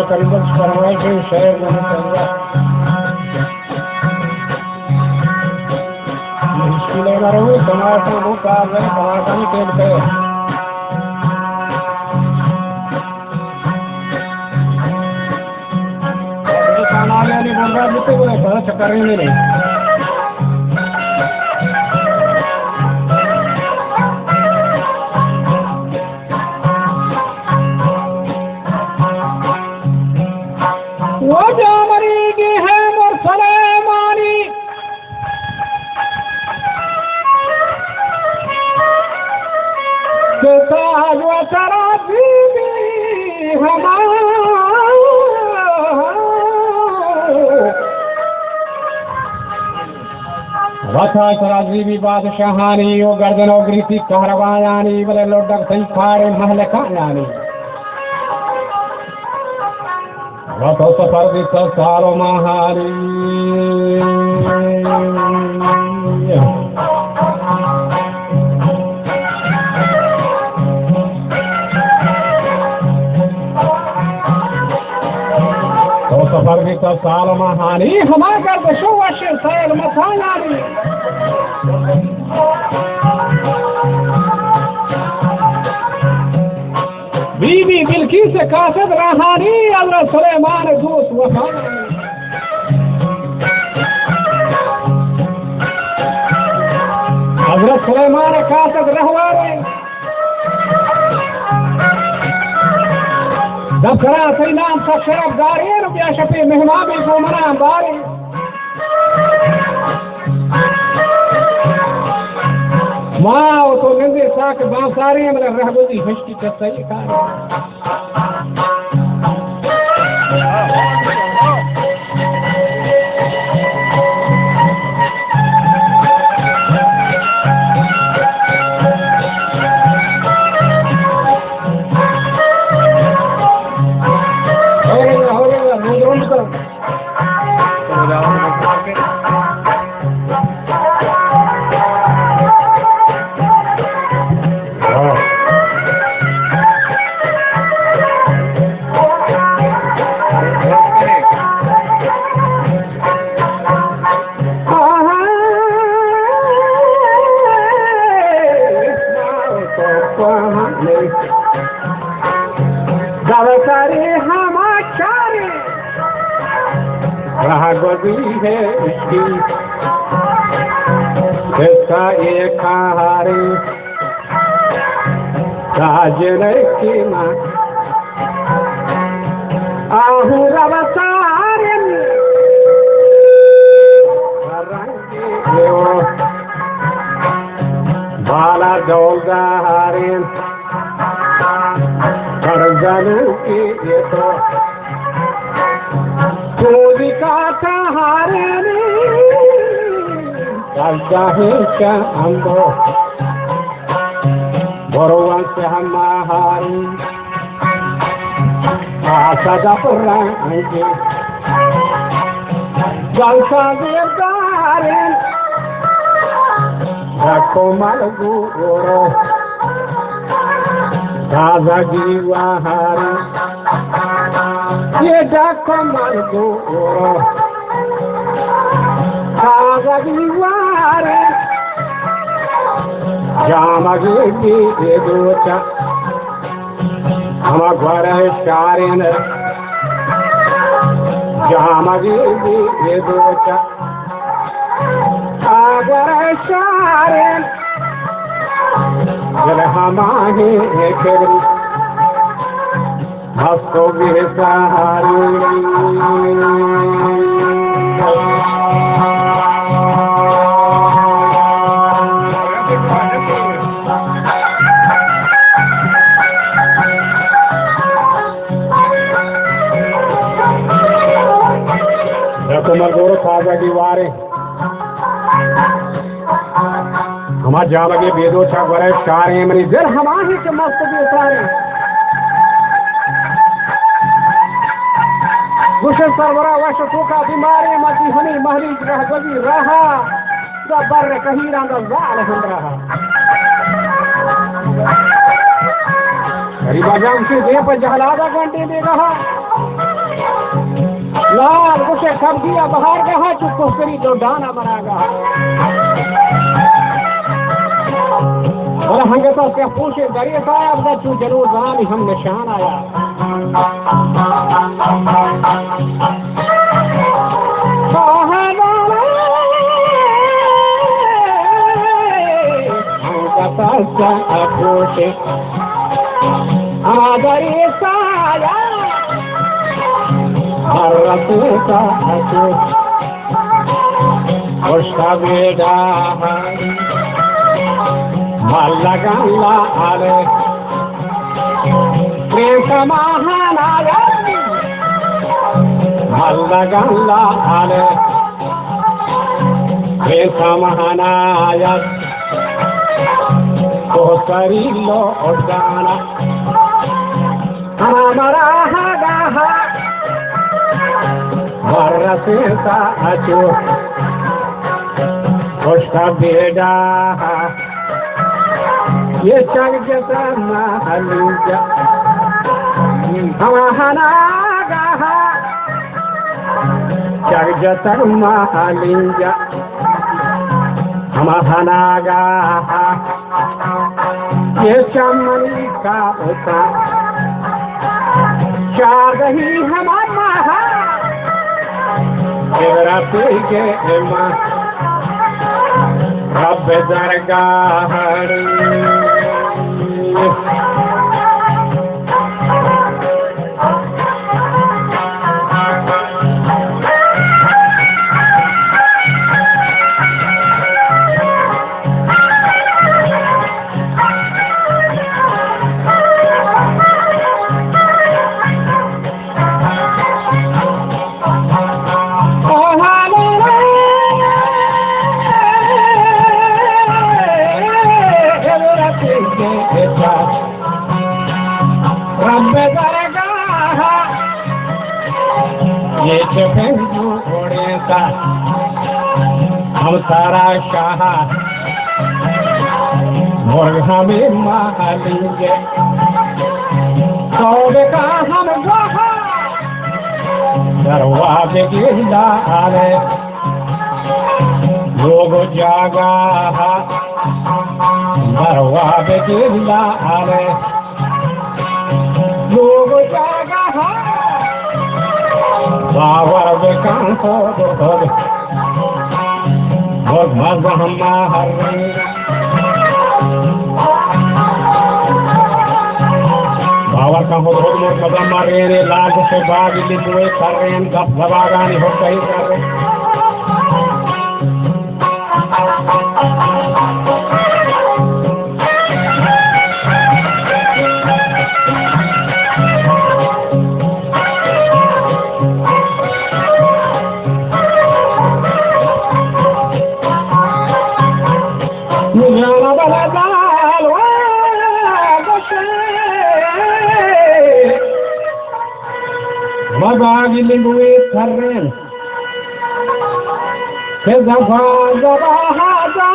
करीबन फरमाइश है शहर में मुश्किल ना रहो टमाटर वो कार में टमाटर नहीं खेलते खाना नहीं बन रहा जितने वो बड़ा चक्कर ही नहीं वथा सराजीबी बादशाहानी ओ गर्दनो ग्रीसी कहरवायानी बले लोडक सही खाड़े महल खायानी वथो सफर दी सालो महानी सफर भी तो साल महानी हमारे घर बशो वशे सैल मथायानी बीबी बिल्की से कासिद रहानी अल्लाह सुलेमान दूत वफानी हजरत सुलेमान कासिद रहवानी दफरा सैलाम तक शरफ दारी रुपया शपे मेहमान भी को मना बारी माँ तो नंदे साक बांसारी मतलब रहबोदी फशकी कसाई कार है इसकी इसका एक हारे राजन की माँ आहू रवसारे बाला डोलगा हारे करजन की ये तो कोई काटा हारे चाहे क्या अंदो बरोवन से हम हारी आशा दपरा आएंगे जलसा देवदारे रखो मलगू ओरो राजा गिवा हारी ये रखो मलगू ओरो राजा गिवा जामगी की दोचा हम घर शारेन जामगी की दोचा अगर शारेन जल हमारे खेल हस्तो भी सहारे मजदूर ताजा दीवारे हमा जामगे बेदो छा वरे शारे मनी दिल हमाही के मस्त भी उतारे गुशल सरवरा वश सूखा बीमारी मची हनी महली रह गई रहा सब बर कहीं रंग जाल हम रहा गरीबा जाम से दे पर जहलादा घंटे दे रहा लाल उसे सब दिया बाहर गहा चुप करी तो डाना बनागा और हंगता के पूछे दरिया साहब दा चू जरूर जान हम निशान आया हंगता सा पूछे आदरी साया Arratuka aku Ostabeda Malagalla ale Presa mahanaya Malagalla ale Presa mahanaya Kosarillo odana Amaraha daha Varraseta achu Oshka beda Ye chang jata mahalija Hamahana gaha Chang jata mahalija Hamahana gaha Ye chamani ka uta Chagahi hamamaha Ibrati ke ema Rabbe dargahari ये चपेंजू घोड़े का हम सारा शाह मुर्गा में मालेंगे सौदे का हम वहाँ दरवाजे गिरदा आले लोग जागा दरवाजे गिरदा आले लोग जागा बावर बेकान हो और मज़ा हमारे बावर का हो मोर कदम मारे रे लाग से बाग लिखवे कर रहे हैं गप गवागानी हो कहीं कर रहे Mabagi lingwe karen ke zafa zabahada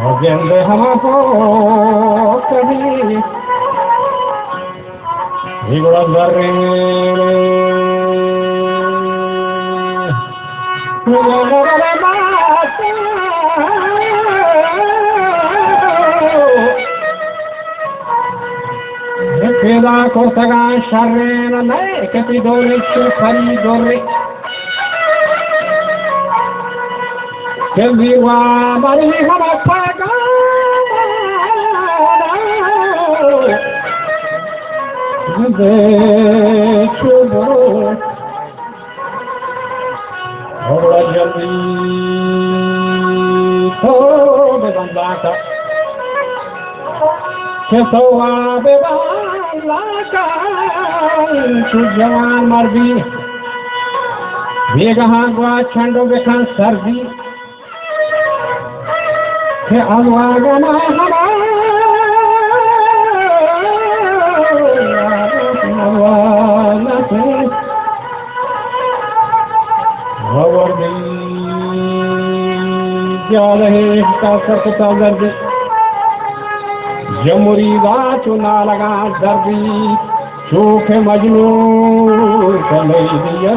ogende hamako kahi igora darre Peda kosaga sharrena nae kati dole khari dole Kelli wa mari hama paga de chubo Ora jaldi to be bandaka Que soa beba लाचा जवान मर्दी बेगहाँ गुआ छंडो बेखान सर्दी के अलवागना दर्दी जमुरीदा चुना लगा दर्दी शोख मजनू कलई दिया